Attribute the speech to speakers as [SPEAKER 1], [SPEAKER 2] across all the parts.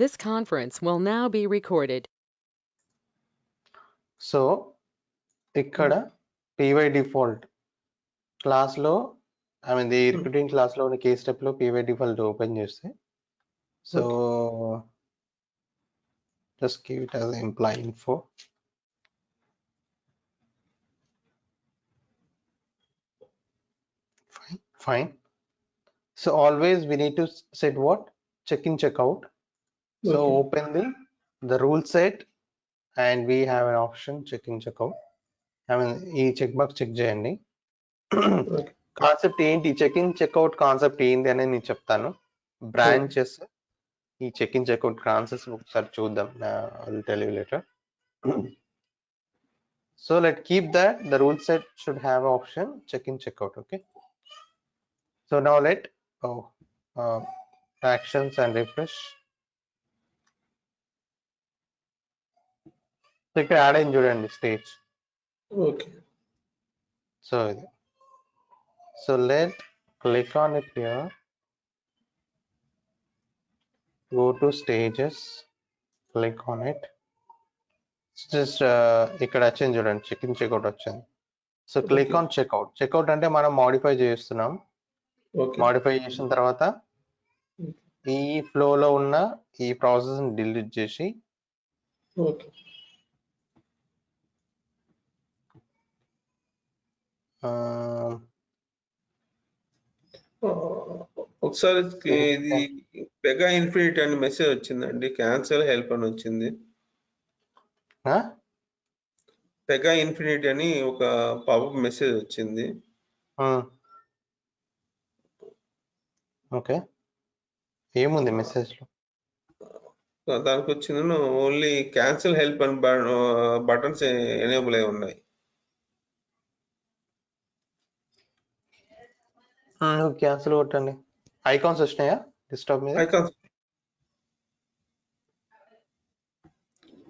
[SPEAKER 1] This conference will now be recorded.
[SPEAKER 2] So ఇక్కడ py default class లో the recruiting class లో ఉన్న case step లో py default ఓపెన్ చేస్తే so just give it as employee info. Fine. So always we need to set what? Check in, check out. So open the rule set and we have an option check in, check out. ఈ check box check చేయండి. Concept ఏంటి, check in checkout concept ఏంటి అనేది నేను చెప్తాను. Branches ఈ check in checkout concepts ఒకసారి చూద్దాం. I'll tell you later. So let's keep that the rule set should have option check in checkout. Okay, so now let actions and refresh. So ఇక్కడ add అయింది చూడండి stage.
[SPEAKER 3] Okay.
[SPEAKER 2] So let click on it here, go to stages, click on it. Just ఇక్కడ వచ్చింది చూడండి check in checkout వచ్చింది. So click on checkout. Checkout అంటే మనం modify చేస్తున్నాం. మాడిఫై చేసిన తర్వాత ఈ ఫ్లో లో ఉన్న ఈ ప్రాసెస్ ని డిలీట్ చేసి
[SPEAKER 3] ఒకసారి ఇది పెగా ఇన్ఫినిట్ అని మెసేజ్ వచ్చిందండి, క్యాన్సిల్ హెల్ప్ అని వచ్చింది. పెగా ఇన్ఫినిట్ అని ఒక పాపప్ మెసేజ్ వచ్చింది.
[SPEAKER 2] ఓకే, ఏముంది మెసేజ్ లో?
[SPEAKER 3] దానికి వచ్చింది ఓన్లీ క్యాన్సిల్ హెల్ప్ అని బటన్స్ ఎనేబుల్ అయి ఉన్నాయి.
[SPEAKER 2] క్యాన్సిల్ కొట్టండి. ఐకాన్స్ వచ్చినాయా డెస్క్టాప్ మీద?
[SPEAKER 3] ఐకాన్స్,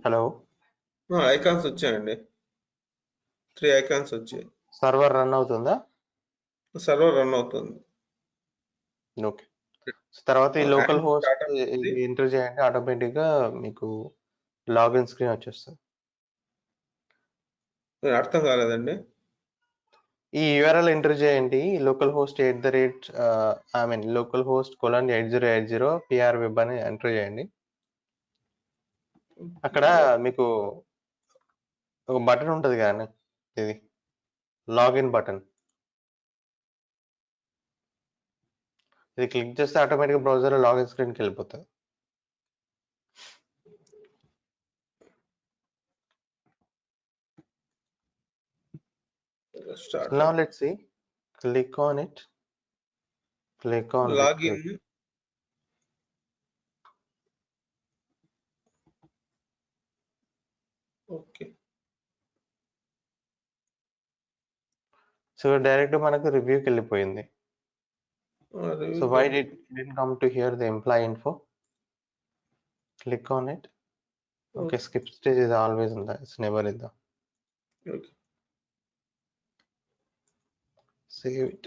[SPEAKER 2] హలో,
[SPEAKER 3] ఐకాన్స్ వచ్చాయండి. 3 ఐకాన్స్ వచ్చాయి.
[SPEAKER 2] సర్వర్ రన్ అవుతుందా?
[SPEAKER 3] సర్వర్ రన్ అవుతుంది.
[SPEAKER 2] ఓకే, తర్వాత ఈ లోకల్ హోస్ట్ ఎంటర్ చేయండి, ఆటోమేటిక్ గా మీకు లాగిన్ స్క్రీన్ వచ్చేస్తుంది.
[SPEAKER 3] అర్థం కాలేదండి.
[SPEAKER 2] ఈ URL ఎంటర్ చేయండి, local host local host :8080 PR web అని ఎంటర్ చేయండి. అక్కడ మీకు ఒక బటన్ ఉంటుంది కానీ ఇది లాగిన్ బటన్, ఇది క్లిక్ చేస్తే ఆటోమేటిక్ బ్రౌజర్ లాగిన్ స్క్రీన్కి వెళ్ళిపోతుంది. Now let's see, click on it, click on
[SPEAKER 3] login. Okay,
[SPEAKER 2] so direct మనకు రివ్యూకి వెళ్ళిపోయింది. So why didn't come to here the employee info? Click on it. Okay, skip stage is always in the, it's never in the.
[SPEAKER 3] Okay,
[SPEAKER 2] Save it.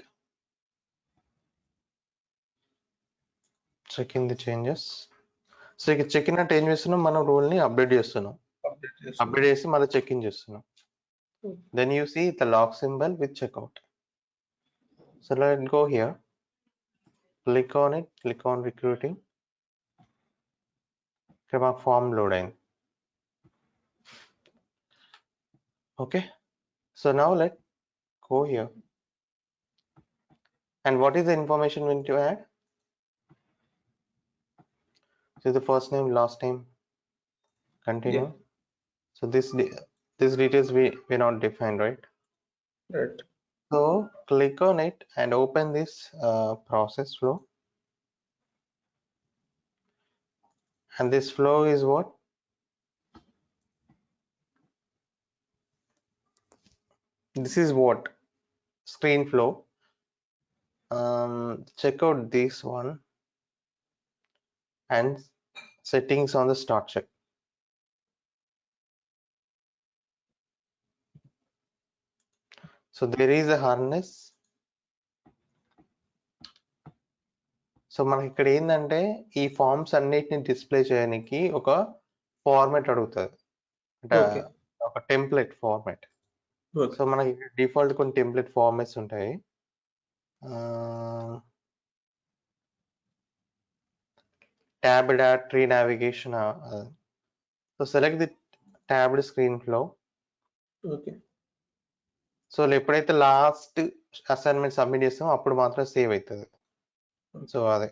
[SPEAKER 2] Check in the changes. So ఇక check in అంటే ఏం చేస్తున్నాం, మనం rule ని update చేస్తున్నాం. Update చేసి మళ్ళీ check in చేస్తున్నాం. Then you see the log symbol with checkout. So let's go here, click on it, click on recruiting. ఇక్కడ మాకు ఫామ్ లోడ్ అయింది. Okay, so now let's go here, and what is the information we need to add? So the first name, last name, continue.
[SPEAKER 3] Yeah.
[SPEAKER 2] So this details we not defined, right?
[SPEAKER 3] Right.
[SPEAKER 2] So click on it and open this process flow, and this flow is what? This is what? Screen flow. Check out this one and settings on the start check. So there is a harness. So మనకి ఇక్కడ ఏంటంటే ఈ forms అన్నిటిని display చేయడానికి ఒక format అడుగుతుంది, అంటే
[SPEAKER 3] okay
[SPEAKER 2] ఒక టెంప్లెట్ ఫార్మాట్.
[SPEAKER 3] ఓకే
[SPEAKER 2] సో మనకి డిఫాల్ట్ కొన్ని టెంప్లెట్ ఫార్మాట్స్ ఉంటాయి. Tabbed tree navigation. So select the tabbed screen flow.
[SPEAKER 3] Okay
[SPEAKER 2] so ఎప్పుడైతే లాస్ట్ అసైన్మెంట్ సబ్మిట్ చేస్తామో అప్పుడు మాత్రం సేవ్ అవుతుంది. సో అదే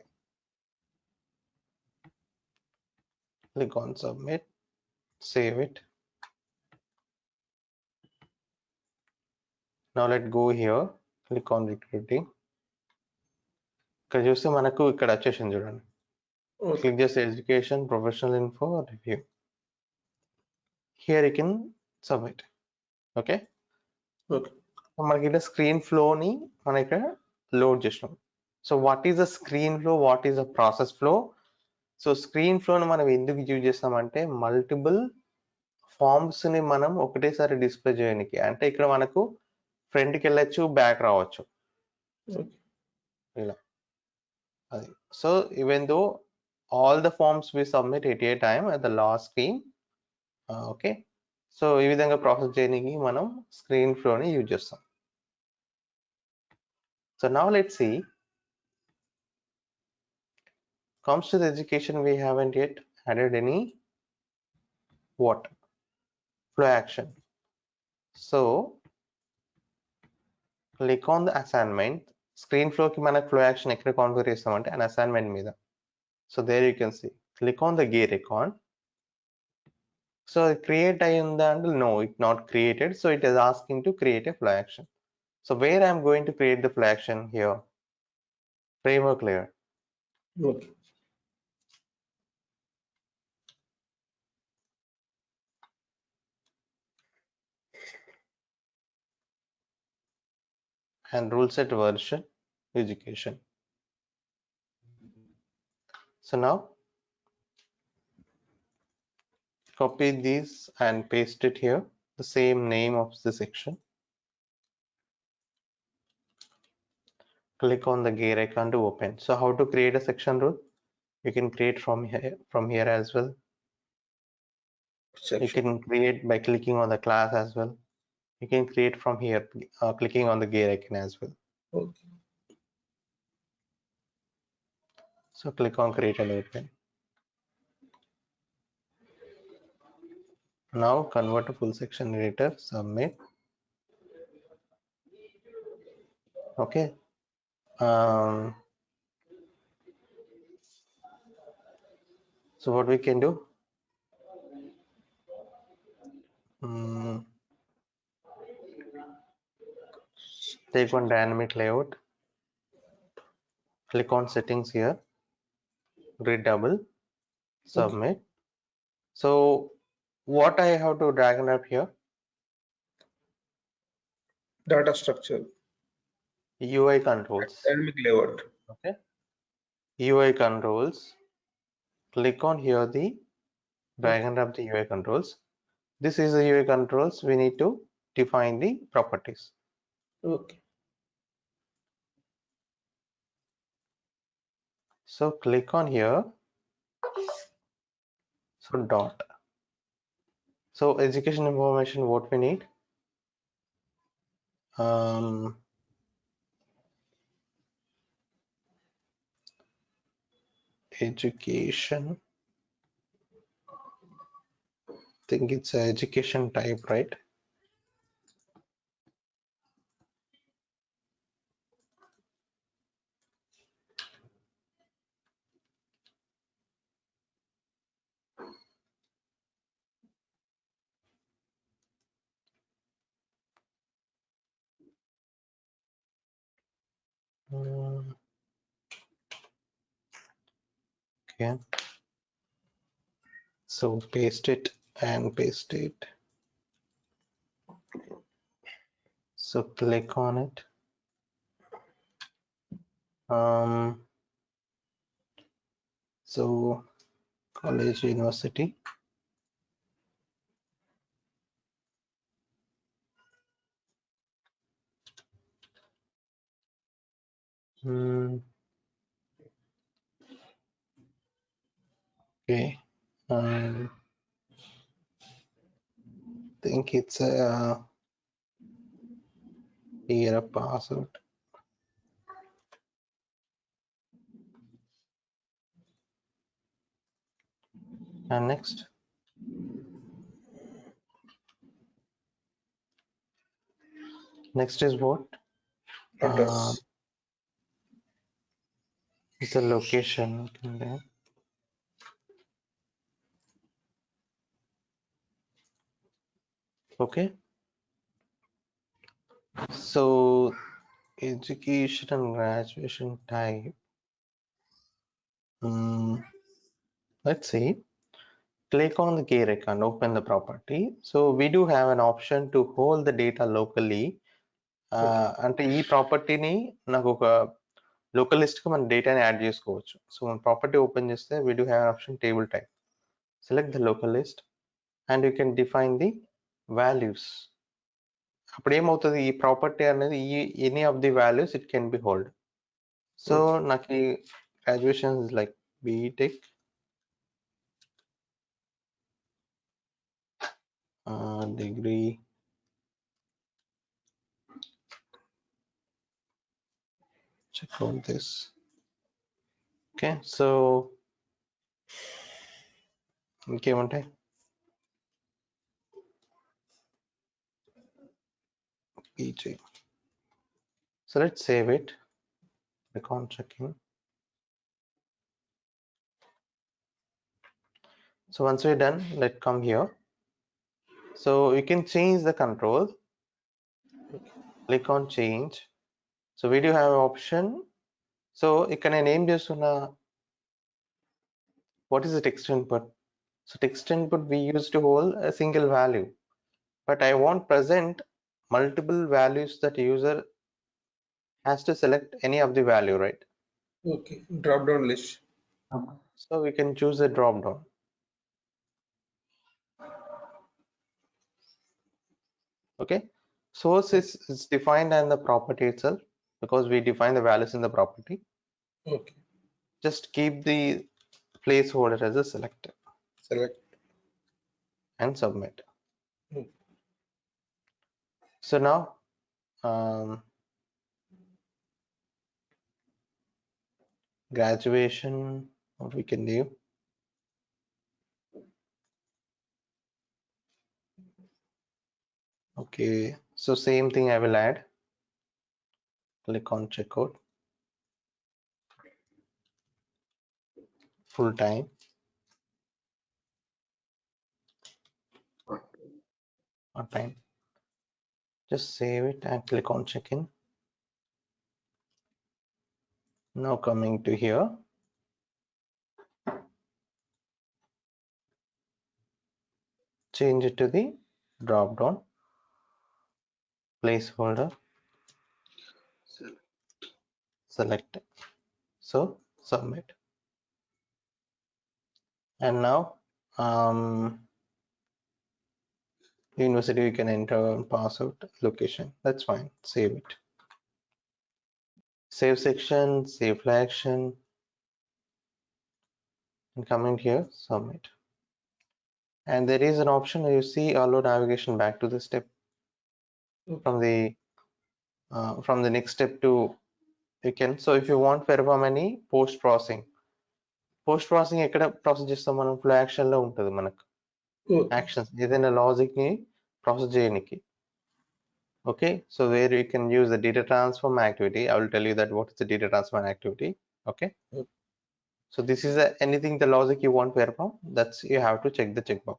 [SPEAKER 2] click on submit, save it. Now let go here, click on recruiting. ఇక్కడ చూస్తే మనకు ఇక్కడ వచ్చేసింది చూడండి.
[SPEAKER 3] ఓకే
[SPEAKER 2] క్లిక్ చేస్తే education professional info review. Here you can submit. Okay,
[SPEAKER 3] okay
[SPEAKER 2] మనకి ఇక్కడ స్క్రీన్ ఫ్లోని మనం ఇక్కడ లోడ్ చేసినాం. So what is the screen flow, what is the process flow? So screen ఫ్లోని మనం ఎందుకు యూజ్ చేస్తామంటే మల్టిపుల్ ఫార్మ్స్ని మనం ఒకటేసారి డిస్ప్లే చేయడానికి. అంటే ఇక్కడ మనకు ఫ్రంట్కి వెళ్ళచ్చు, బ్యాక్ రావచ్చు,
[SPEAKER 3] ఓకే
[SPEAKER 2] ఇలా అది. So even though all the forms we submit at a time at the last screen. Okay, so ఈ విధంగా ప్రాసెస్ చేయడానికి మనం స్క్రీన్ ఫ్లోని యూజ్ చేస్తాం. So now let's see. Comes to the education, we haven't yet added any what flow action. So click on the assignment. Screen flow ki mana flow action ekkada configure chestamante an assignment meeda. So there you can see, click on the gear icon. So create ayunda and no, it's not created, so it is asking to create a flow action. So where I am going to create the flow action? Here, framework layer.
[SPEAKER 3] Okay
[SPEAKER 2] And rule set version education. So now copy these and paste it here, the same name of the section. Click on the gear icon to open. So how to create a section rule? You can create from here as well. You
[SPEAKER 3] section
[SPEAKER 2] can create by clicking on the class as well. You can create from here, clicking on the gear icon as well.
[SPEAKER 3] Okay
[SPEAKER 2] So click on create and open. Now convert to full section editor, submit. Okay. So what we can do? Take one dynamic layout. Click on settings here. Grid double. Submit. So what I have to drag and drop here?
[SPEAKER 3] Data structure
[SPEAKER 2] UI controls.
[SPEAKER 3] Dynamic layout
[SPEAKER 2] Okay. UI controls. Click on here the drag and drop the UI controls. This is the UI controls. We need to define the properties.
[SPEAKER 3] Okay
[SPEAKER 2] So click on here. So dot. So education information, what we need? Education. I think it's a education type, right? Okay. So paste it and paste it. So click on it. So college, university. Okay. I think it's a here a password. And next. Next is what?
[SPEAKER 3] Address.
[SPEAKER 2] It's a location. Okay. So education and graduation type. Let's see. Click on the key icon, open the property. So we do have an option to hold the data locally. అంటే ఈ ప్రాపర్టీని నాకు ఒక local list కి మన డేటాని add చేసుకోవచ్చు. So మన ప్రాపర్టీ ఓపెన్ చేస్తే we do have an option table type. Select the local list and you can define the values. అప్పుడు ఏమవుతుంది, ఈ ప్రాపర్టీ అనేది any of the values it can be hold. So నాకు ఈ graduation like BTech degree check out this. Okay, so ఇంకేముంటాయి, PG. So let's save it. Click on checking. So once we're done, let's come here. So you can change the control. Click on change. So we do have an option. So ఇక్కడ నేను ఏం చేస్తున్నా, what is the text input? So text input we use to hold a single value, but I want present multiple values that user has to select any of the value, right?
[SPEAKER 3] Okay. Drop down list.
[SPEAKER 2] So we can choose a drop down. Okay, source is defined in the property itself because we define the values in the property.
[SPEAKER 3] Okay.
[SPEAKER 2] Just keep the placeholder as a selector
[SPEAKER 3] Select.
[SPEAKER 2] and submit.
[SPEAKER 3] Okay.
[SPEAKER 2] So now graduation, what we can do, okay, so same thing I will add. Click on checkout, full time, or time. Just save it and click on check-in. Now coming to here, change it to the drop down, placeholder, select, so submit. And now university you can enter and pass out location, that's fine. Save it, save section, save action, and coming here, submit. And there is an option you see, allow navigation back to the step from the next step to you can. So if you want perform any post processing ఎక్కడ process చేస్తాం మనం, flow action లో ఉంటుంది మనకు actions, ఏదైనా logic ని process చేయడానికి. Okay, so where you can use the data transform activity, I will tell you that what is the data transform activity. Okay, so this is anything the logic you want to perform, that's you have to check the checkbox.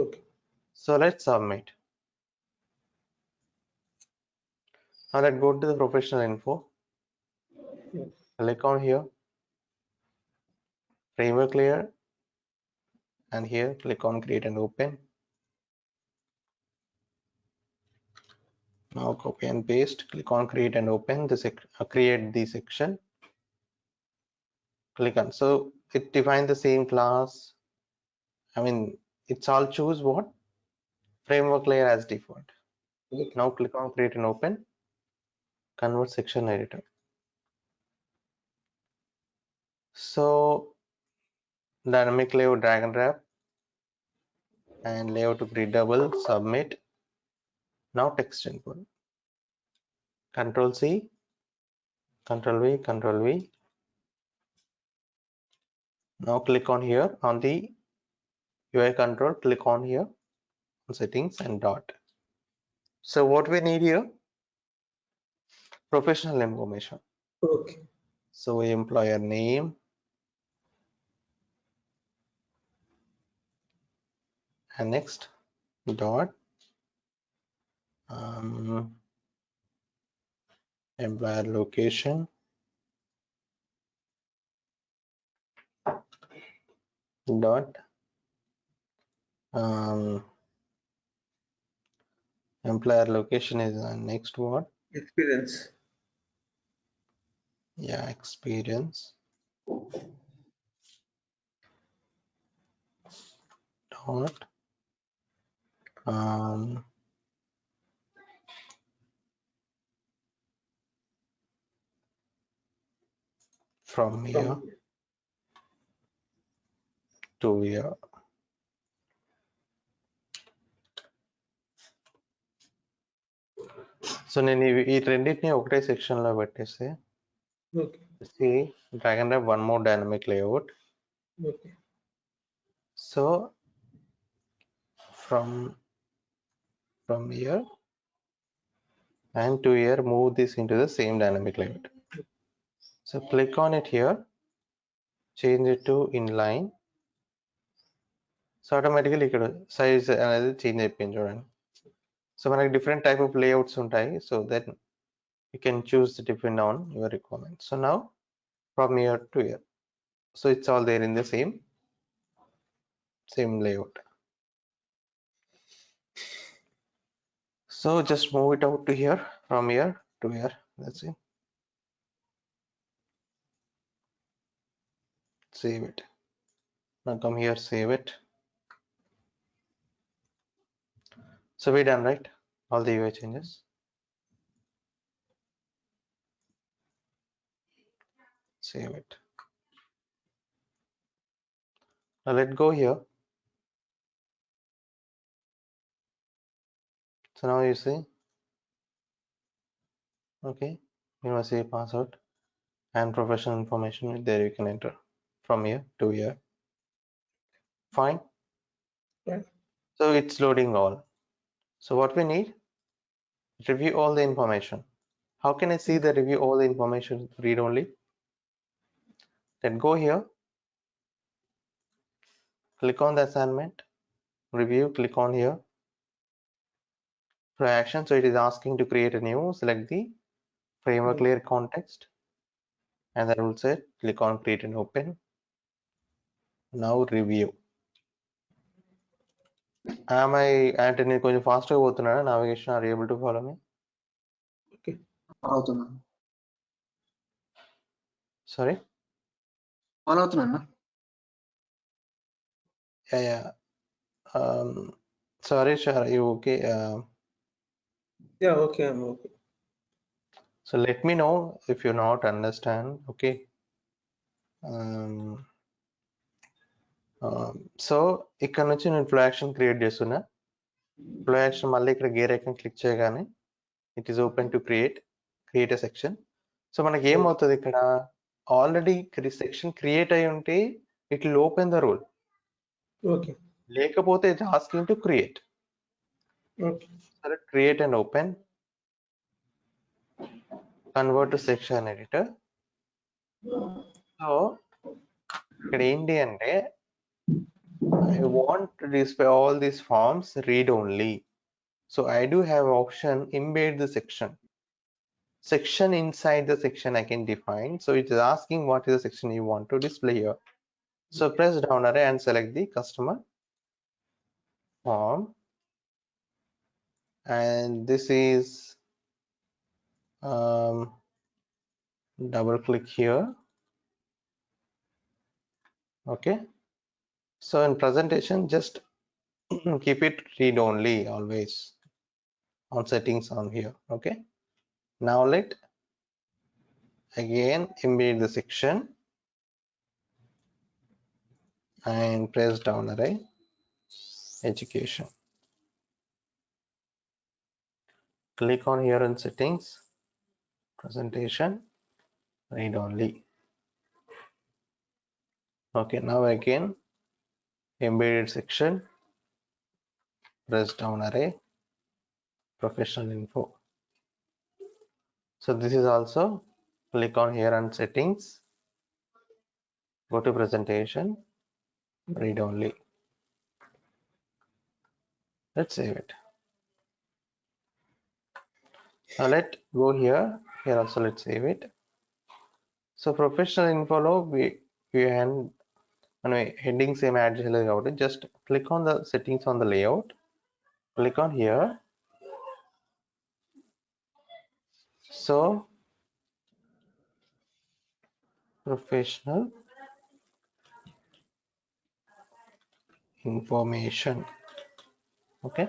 [SPEAKER 3] Okay.
[SPEAKER 2] So let's submit. Now let's go to the professional info. Click on here, framework layer, and here click on create and open. Now copy and paste, click on create and open the create the section. Click on, so it defines the same class. I mean, it's all choose what framework layer as default.
[SPEAKER 3] Okay.
[SPEAKER 2] Now click on create and open, convert section editor. So dynamic layout, drag and drop, and layout to grid double, submit. Now text input. Control C, Control V, Control V. Now click on here on the UI control, click on here on settings and dot. So what we need here, professional information.
[SPEAKER 3] Okay.
[SPEAKER 2] So employer name, and next dot employer location dot employer location is next what?
[SPEAKER 3] Experience.
[SPEAKER 2] Yeah, experience dot from here to here. So నేను ఈ రెండింటిని ఒకటే section లో పెట్టేస్తే
[SPEAKER 3] Okay.
[SPEAKER 2] see drag and drop one more dynamic layout.
[SPEAKER 3] Okay.
[SPEAKER 2] So from here and to here, move this into the same dynamic layout. So click on it here, change it to inline. So automatically ఇక్కడ size అనేది change అయిపోయింది చూడండి. So మనకి different type of layouts ఉంటాయి. So then you can choose depend on your requirement. So now from here to here, so it's all there in the same layout. So just move it out to here, from here to here. That's it. Save it. Now come here, save it. So we're done, right? All the UI changes. Save it. Now let go here. So now you see, okay, university password and professional information there you can enter from here to here. Fine.
[SPEAKER 3] Right.
[SPEAKER 2] So it's loading all. So what we need, review all the information. How can I see the review all the information read only? Then go here, click on the assignment, review, click on here. For action, so it is asking to create a new, select the framework layer context, and the rule set, click on create and open. Now review. Am I అంటే నేను కొంచెం fast గా పోతున్నాను navigation are able to follow me
[SPEAKER 3] Okay.
[SPEAKER 4] అవుతున్నాను
[SPEAKER 2] sorry
[SPEAKER 4] follow అవుతున్నా
[SPEAKER 2] yeah sorry sure you okay
[SPEAKER 3] Yeah, okay, I'm okay.
[SPEAKER 2] So let me know if you not understand okay so ఇక్కడ నుంచి నేను ఫ్లో యాక్షన్ క్రియేట్ చేస్తున్నా flow action మళ్ళీ ఇక్కడ gear icon click చేయగానే it is open to create a section so మనకి ఏమవుతుంది ఇక్కడ ఆల్రెడీ సెక్షన్ క్రియేట్ అయి ఉంటే it will open the rule
[SPEAKER 3] Okay.
[SPEAKER 2] లేకపోతే it asking to create
[SPEAKER 3] Okay.
[SPEAKER 2] సరే create and open convert to section editor so ఇక్కడ ఏంటి అంటే I want to display all these forms read only. So I do have option embed the section inside the section I can define. So it is asking what is the section you want to display here. So press down arrow and select the customer form, and this is double click here. Okay, so in presentation just keep it read only always on settings on here. Okay, now let again embed the section and press down array education. Click on here in settings, presentation, read only. Okay, now again embedded section, press down array, professional info. So this is also, click on here on settings, go to presentation, read only. Let's save it. Now let go here also let's save it. So professional info lo we and headings same add cheyaladu kabatti just click on the settings on the layout, click on here. So professional information, okay.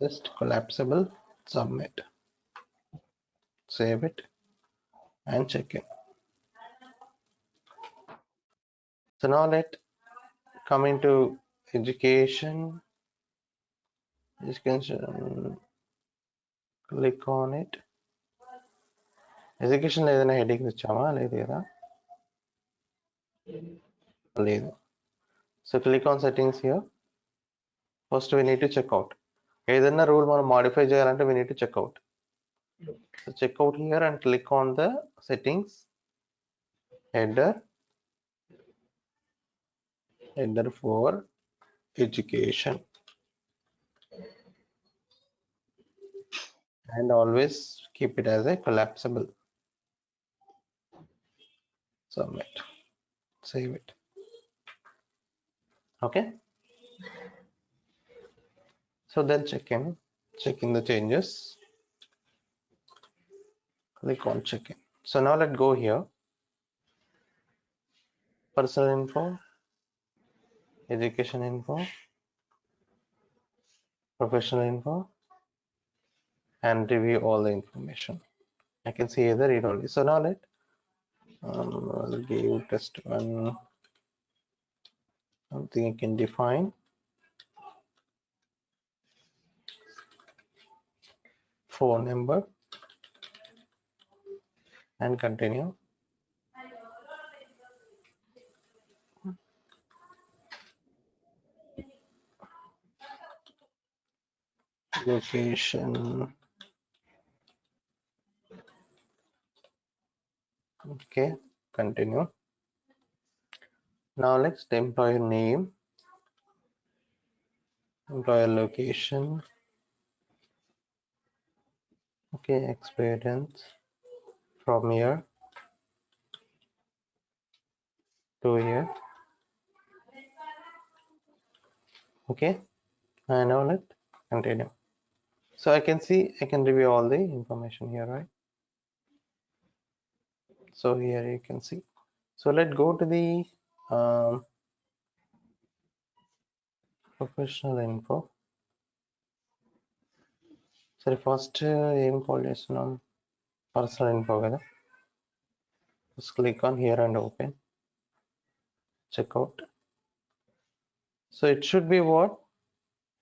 [SPEAKER 2] Just collapsible, submit, save it and check in. So now let come into education, click on it. Education లో ఏదైనా heading ఇచ్చామా లేదు కదా, లేదు. So click on settings here. First we need to check out. ఏదైనా rule మనం modify చేయాలంటే we need to check out. So check out here and click on the settings, header for education, and always keep it as a collapsible. Submit, save it. Okay, so then check in the changes, click on check in. So now let's go here, personal info, education info, professional info, and review all the information. I can see either read only. So now let I'll give test one, something I can define. Phone number and continue. Location, okay, continue. Now let's the employer name, employer location, okay, experience from here to here, okay, and now let continue. So I can see I can review all the information here, right? So here you can see. So let's go to the professional info. Sorry, first aim call చేస్తున్నాం personal info కదా. Just click on here and open, check out. So it should be what,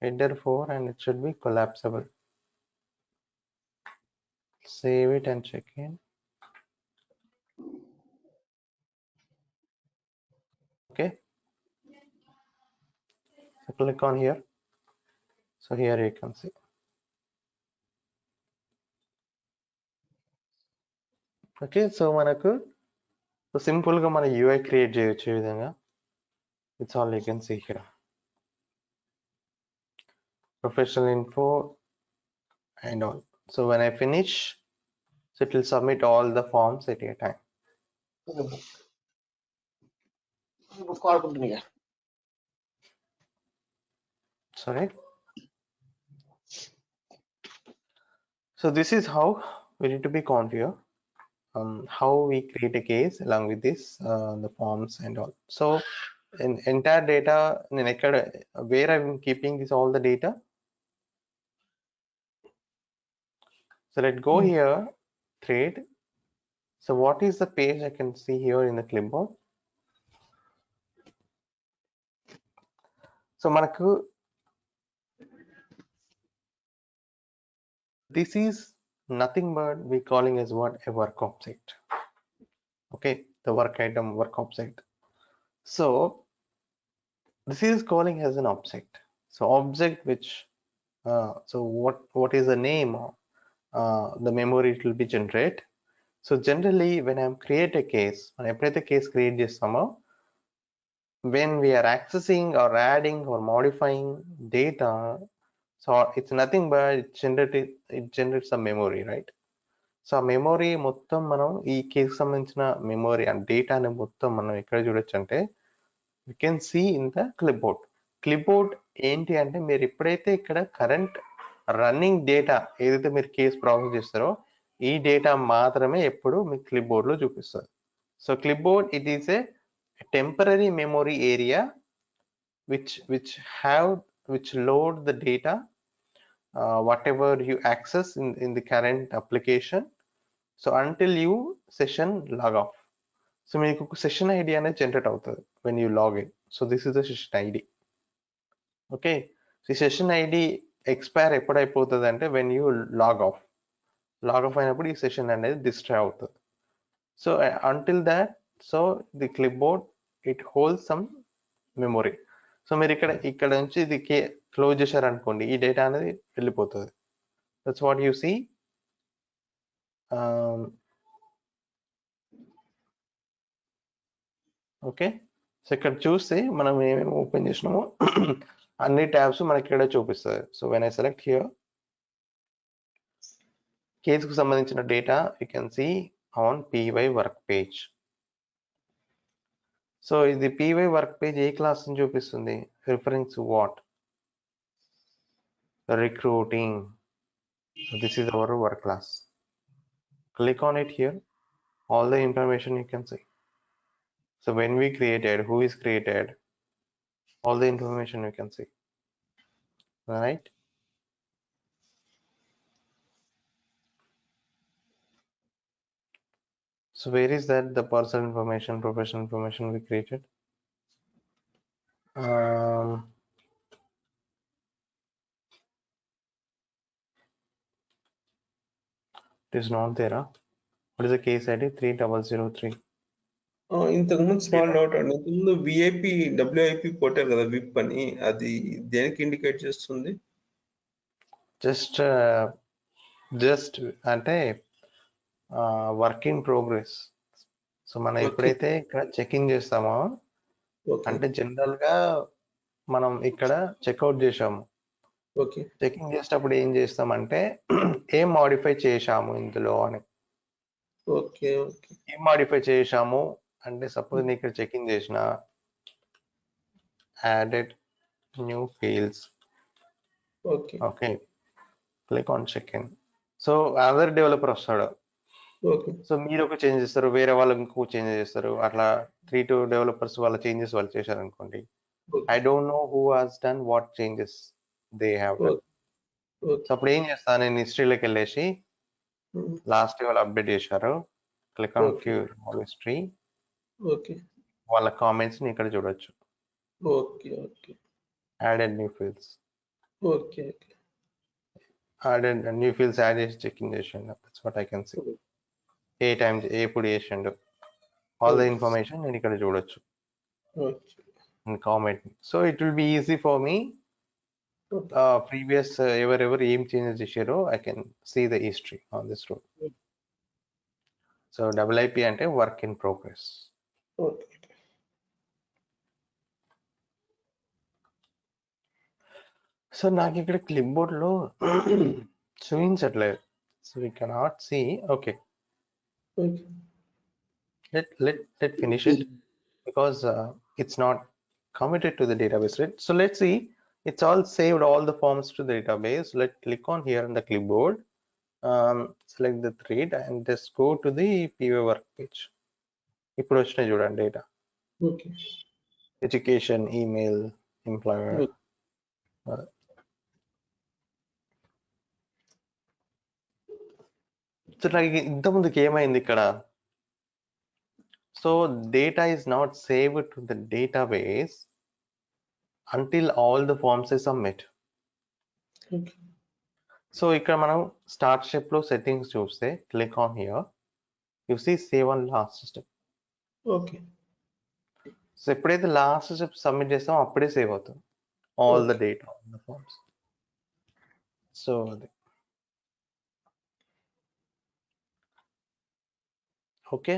[SPEAKER 2] header 4, and it should be collapsible. Save it and check in. Okay, so click on here. So here you can see. Okay, so మనకు so simple గా మన UI create చేయొచ్చు ఈ విధంగా. It's all you can see here. Professional info and all. So when I finish, so it will submit all the forms at a time. Sorry. So this is how we need to be configured. How we create a case along with this the forms and all. So in entire data where I'm keeping this all the data. So let's go here thread. So what is the page I can see here in the clipboard? So manaku this is nothing but we calling as what? A work object. Okay, the work item, work object. So this is calling as an object. So object which so what is the name of the memory it will be generate. So generally when I create a case, when ఎప్పుడైతే case create చేస్తామో when we are accessing or adding or modifying data, so it's nothing but it generates a memory, right? So ఆ memory మొత్తం మనం ఈ కేసుకు సంబంధించిన memory ఆ డేటాని మొత్తం మనం ఎక్కడ చూడొచ్చు అంటే you can see in the clipboard. Clipboard ఏంటి అంటే మీరు ఎప్పుడైతే ఇక్కడ కరెంట్ రన్నింగ్ డేటా ఏదైతే మీరు కేసు ప్రాసెస్ చేస్తారో ఈ డేటా మాత్రమే ఎప్పుడు మీకు క్లిప్బోర్డ్లో చూపిస్తుంది. So clipboard it is a temporary memory area which load the data whatever you access in the current application, so until you session log off. So మీకు ఒక సెషన్ ఐడి అనేది జనరేట్ అవుతుంది when you log in. So this is the session ID. Okay, ఈ session ID expire ఎప్పుడు అయిపోతుంది అంటే when you log off అయినప్పుడు ఈ సెషన్ అనేది డిస్ట్రాయ్ అవుతుంది. So until that, so the clipboard it holds some memory. So మీరు ఇక్కడ నుంచి ఇది క్లోజ్ చేశారనుకోండి ఈ డేటా అనేది వెళ్ళిపోతుంది. That's what you see. Okay, so ఇక్కడ చూస్తే మనం ఏమేమి ఓపెన్ చేసినామో అన్ని ట్యాబ్స్ మనకి ఇక్కడ చూపిస్తుంది. So when I select here కేసుకు సంబంధించిన data you can see on PY work page. So ఇది పీవై వర్క్ పేజ్ ఏ క్లాస్ అని చూపిస్తుంది, reference what, recruiting. So this is our work class. Click on it here, all the information you can see. So when we created, who is created, all the information you can see. All right, so where is that the personal information, professional information we created? It is not there. What is the case ID? 3003.
[SPEAKER 3] ఇంతకుముందు small doubt అండి, ఇంతకుముందు VIP డబ్ల్యూఐపి కొట్టారు కదా whip అని, అది దేనికి indicate చేస్తుంది?
[SPEAKER 2] Just అంటే వర్క్ ఇన్ ప్రోగ్రెస్. సో మనం ఎప్పుడైతే ఇక్కడ చెకింగ్ చేస్తామో అంటే జనరల్ గా మనం ఇక్కడ చెక్అవుట్ చేసాము, చెకింగ్ చేసేటప్పుడు ఏం చేస్తామంటే ఏం మాడిఫై చేశాము ఇందులో అని. ఏం మాడిఫై చేశాము అంటే సపోజ్ నేను ఇక్కడ చెకింగ్ చేసిన added new fields. Okay, click on check in. So other developer వస్తాడు, సో మీరు ఒక చేంజ్ చేస్తారు, వేరే వాళ్ళు ఇంకో చేంజ్ చేస్తారు, అట్లా 3-2 డెవలపర్స్ వాళ్ళ చేంజెస్ వాళ్ళు చేశారు అనుకోండి. I don't know who has done what changes they have done. So అప్పుడు ఏం చేస్తాను, నేను హిస్టరీలోకి వెళ్ళేసి లాస్ట్ వాళ్ళు అప్డేట్ చేశారు, క్లిక్ ఆన్ క్యూ హిస్టరీ, వాళ్ళ కామెంట్స్ ని ఇక్కడ చూడొచ్చు. Added new fields, added new fields add చేసి చెకింగ్ చేసిండు. That's what I can see. A time ఎప్పుడు చేసిండు ఆల్ ద ఇన్ఫర్మేషన్ నేను ఇక్కడ చూడొచ్చు comment. So it will be easy for me previous ఎవరెవరు ఏం చేంజెస్ చేశారో I can see the history on this road. So WIP అంటే వర్క్ ఇన్ ప్రోగ్రెస్. సో నాకు ఇక్కడ క్లిప్ బోర్డ్ లో చూపించట్లేదు, so we cannot see. Okay, let finish it because it's not committed to the database, right? So let's see, it's all saved all the forms to the database. Let's click on here in the clipboard, select the thread and just go to the PV work page. ఇప్పుడు వచ్చిన చూడండి data, education, email, employer. So like ఇంతకుముందుకి ఏమైంది ఇక్కడ? So data is not saved to the database until all the forms are submit.
[SPEAKER 3] Okay.
[SPEAKER 2] So ఇక్కడ మనం start step లో settings చూస్తే click on here, you see save on last step.
[SPEAKER 3] Okay.
[SPEAKER 2] So ఎప్పుడైతే last step submit చేస్తామో అప్పుడే save అవుతుంది all the data on the forms. So అది okay.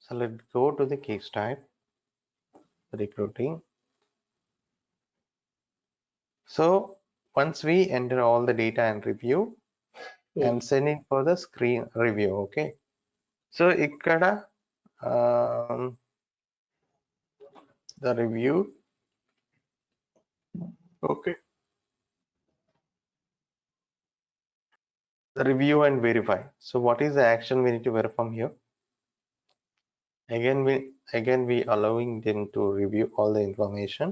[SPEAKER 2] So let's go to the case type, recruiting. So once we enter all the data and review and send it for the screen review. Okay. So ikkada the review. Okay. The review and verify. So what is the action we need to verify here? Again we allowing them to review all the information.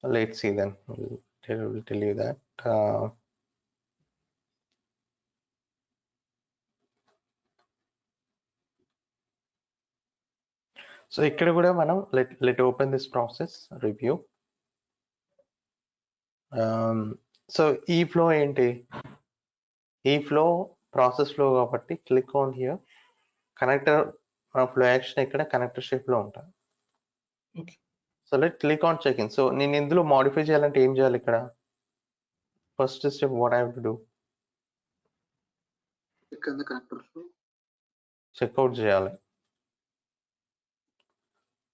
[SPEAKER 2] Let's see then. We'll tell you that. So ఇక్కడ కూడా మనం let open this process review. So ఈ flow ఏంటి? ఈ flow process flow కాబట్టి click on here. Connector flow action ఇక్కడ connector shape లో ఉంటుంది. So let click on check in. So నేను ఇందులో మోడిఫై చేయాలంటే ఏం చేయాలి ఇక్కడ? First step what I have to do? Checkout చేయాలి.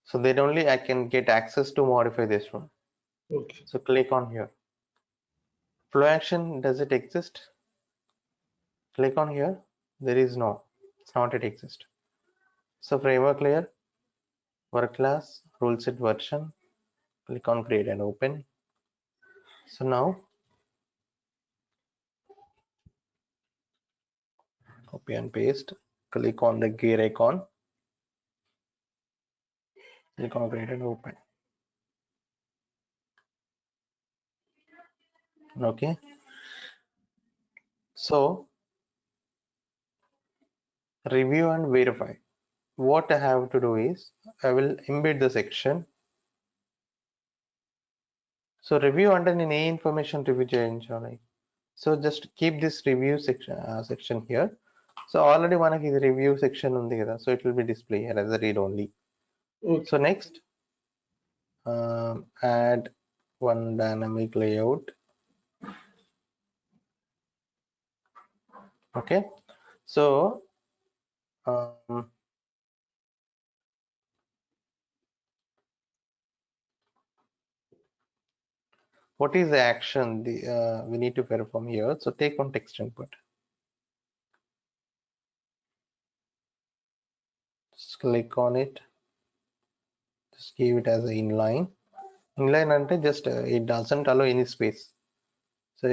[SPEAKER 2] So then only I can get access to modify this one.
[SPEAKER 3] Okay.
[SPEAKER 2] So click on here. Flow action, does it exist? Click on here. There is no. It's not yet exist. So framework layer, work class, rule set version. Click on create and open. So now copy and paste. Click on the gear icon. Click on create and open. Okay. So review and verify. What I have to do is I will embed the section. So review under any information review చేయించాలి. So just keep this review section here. So already మనకి ఇది review section ఉంది కదా, so it will be display here as a read only.
[SPEAKER 3] Okay.
[SPEAKER 2] So next add one dynamic layout. Okay. So what is the action we need to perform here? So take one text input. Just click on it. Just give it as an inline. Inline ante just it doesn't allow any space. So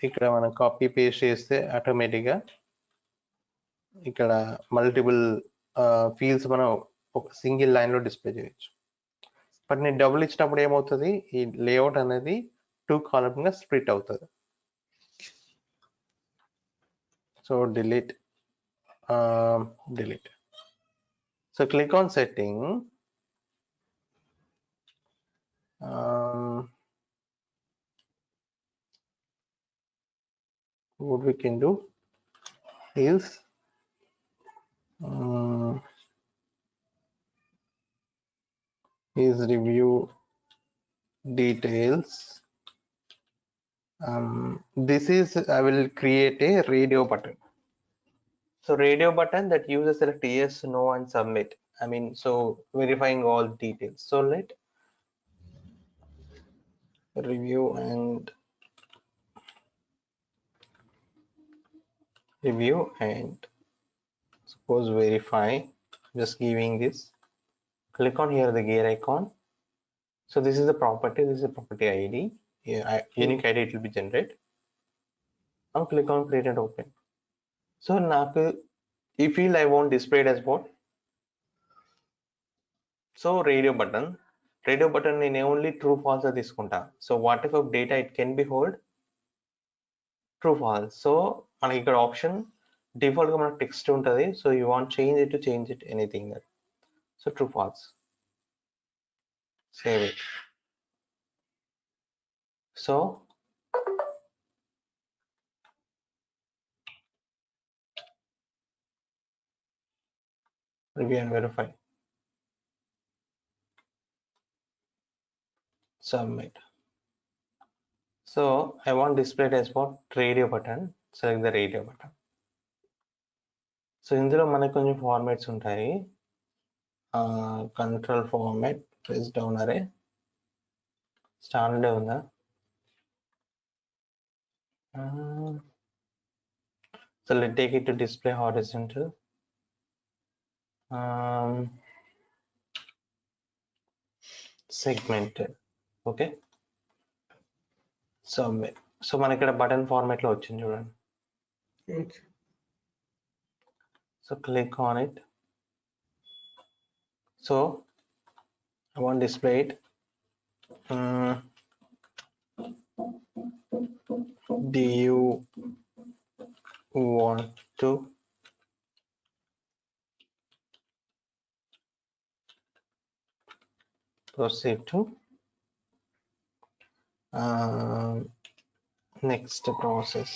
[SPEAKER 2] ఇక్కడ మనం copy paste చేస్తే ఆటోమేటిక్గా ఇక్కడ multiple fields మనం ఒక single లైన్లో display చేయొచ్చు. But నేను డబుల్ ఇచ్చినప్పుడు ఏమవుతుంది, ఈ లేఅవుట్ అనేది 2 కాలమ్గా స్ప్లిట్ అవుతుంది. So delete. So click on setting. What we can do is review details. This is I will create a radio button. So radio button that uses select yes, no and submit. I mean, so verifying all details. So let review and suppose verify, just giving this. Click on here the gear icon. So this is the property, this is the property ID. Unique ID it will be generated. Now click on create and open. So now if field I want displayed as what? So radio button నేను only true false తీసుకుంటా. So what type of data it can be hold? True false. So మనకి ఇక్కడ option default గా మనకు text ఉంటుంది. So you want change it anything that. So true false. Save it. So review and verify. Submit. So I want display dashboard radio button. Select the radio button. So ఇందులో మనకు కొంచెం formats ఉంటాయి. Control format, press down అరే, standard ఉందా? So let's take it to display horizontal. Segmented. Okay. Submit. So మన ఇక్కడ button format లో వచ్చింది చూడండి.
[SPEAKER 3] Okay.
[SPEAKER 2] So click on it. So I want to display it. Do you want to proceed to next process?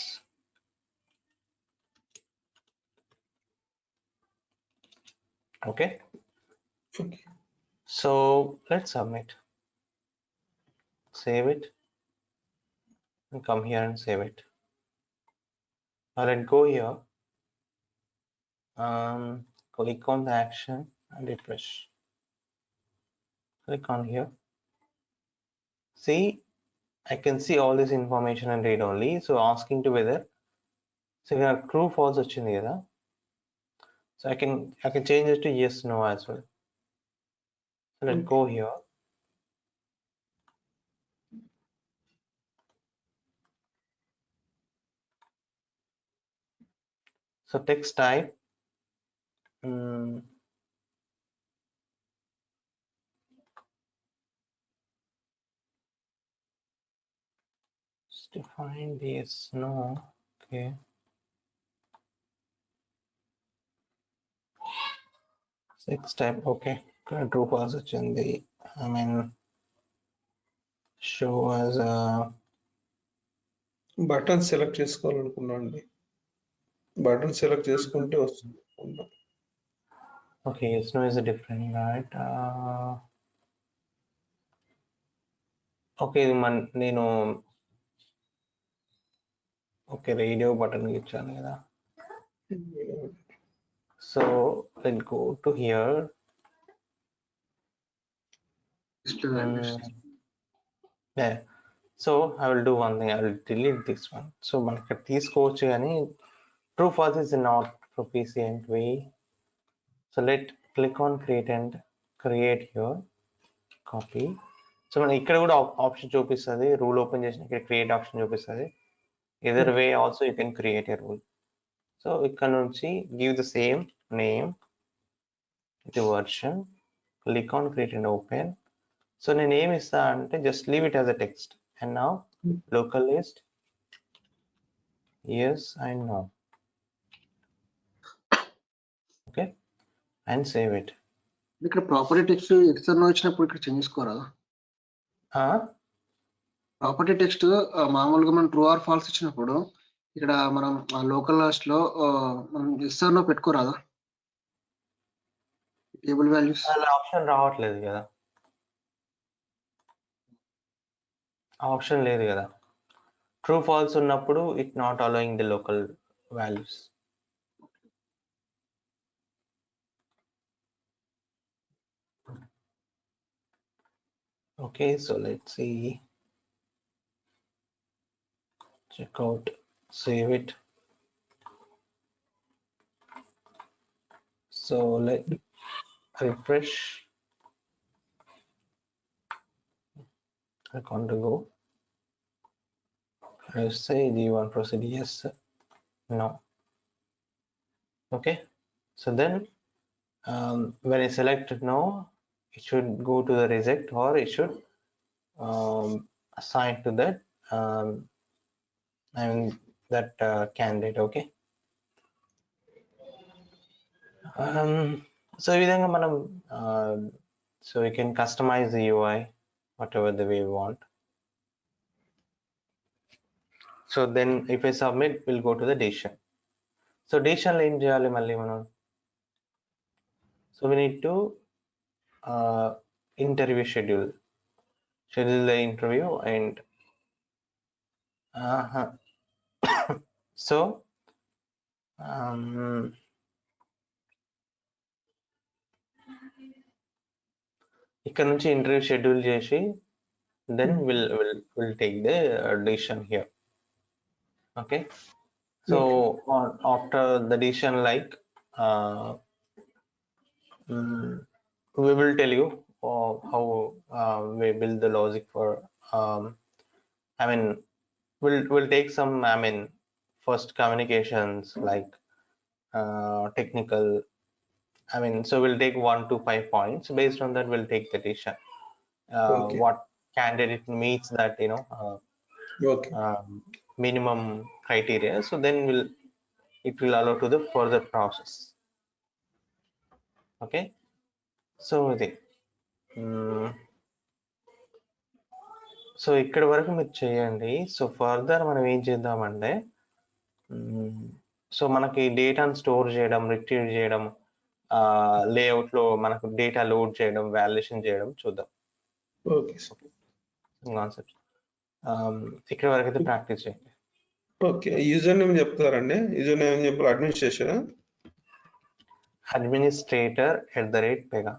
[SPEAKER 2] Okay.
[SPEAKER 3] Okay.
[SPEAKER 2] So let's submit. Save it and come here and save it. Now let's go here. Click on the action and refresh. Click on here. See, I can see all this information and read only. So asking to whether, so here true false వచ్చింది కదా. So I can change it to yes no as well. So let's go here. So text type, just define yes no. Okay. Text type, okay. True false వచ్చింది. I mean, show as a
[SPEAKER 3] button select చేసుకోవాలనుకున్నా అండి. Button select చేసుకుంటే వస్తుంది.
[SPEAKER 2] okay, yes no is a different, right? Okay, నేను okay radio button ఇచ్చాను కదా. So let's go to here.
[SPEAKER 4] Display values.
[SPEAKER 2] Yeah. So I will do one thing. I will delete this one. So మనకి తీసుకోవచ్చు కానీ true false is not proficient way. So let click on create and create here. Copy. So మనం ఇక్కడ కూడా option చూపిస్తుంది. Rule open చేసిన ఇక్కడ create option చూపిస్తుంది. Either way also you can create a rule. So ఇక్కడ నుంచి give the same name, the version, click on create and open. So నేను ఏమి ఇస్తా అంటే just leave it as a text. And now local list, yes and no. Okay, and save it.
[SPEAKER 4] ఇక్కడ property text external వచ్చినప్పుడు ఇక్కడ change చేసుకోరాదా? Property text మామూలుగా మనం true or falls ఇచ్చినప్పుడు ఇక్కడ మనం లోకల్ లాస్ట్ లో మనం ఎక్స్టర్నల్ పెట్టుకోరాదా? టేబుల్ వాల్యూస్
[SPEAKER 2] అలా ఆప్షన్ రావట్లేదు కదా, ఆప్షన్ లేదు కదా. ట్రూ ఫాల్స్ ఉన్నప్పుడు it not allowing the local values. Okay, so let's see. Check out, save it. So let refresh. Click on to go. I say do you want to proceed? Yes, no. Okay, so then when I select no, it should go to the reject, or it should assign to that I mean that candidate. Okay. So ఈ విధంగా మనం so we can customize the UI whatever the way we want. So then if I submit, we'll go to the decision. So decision లో ఏం చేయాలి మళ్ళీ మనం? So we need to interview schedule the interview, and so ఇక్కడ నుంచి interview schedule చేసి then we'll take the decision here. Okay. So after the decision, like we will tell you how we build the logic for I mean we'll take some first communications like technical, I mean, so we'll take 1 to 5 points. Based on that, we'll take the decision. What candidate meets that, minimum criteria. So then it will allow to the further process. Okay. So so ఇక్కడ వరకు మీరు చేయండి. So further మనం ఏం చేద్దామంటే so మనకి డేటాను store చేయడం, రిట్రీవ్ చేయడం, లేఅవుట్ లో మనకు డేటా లోడ్ చేయడం, వాల్యుయేషన్ చేయడం చూద్దాం.
[SPEAKER 3] ఓకే
[SPEAKER 2] కాన్సెప్ట్ ఇక్కడ వరకు అయితే ప్రాక్టీస్ చేయండి.
[SPEAKER 3] ఓకే, యూజర్ నేమ్ చెప్తారండి. యూజర్ నేమ్ చెప్పాలి. Administrator
[SPEAKER 2] administrator@pega.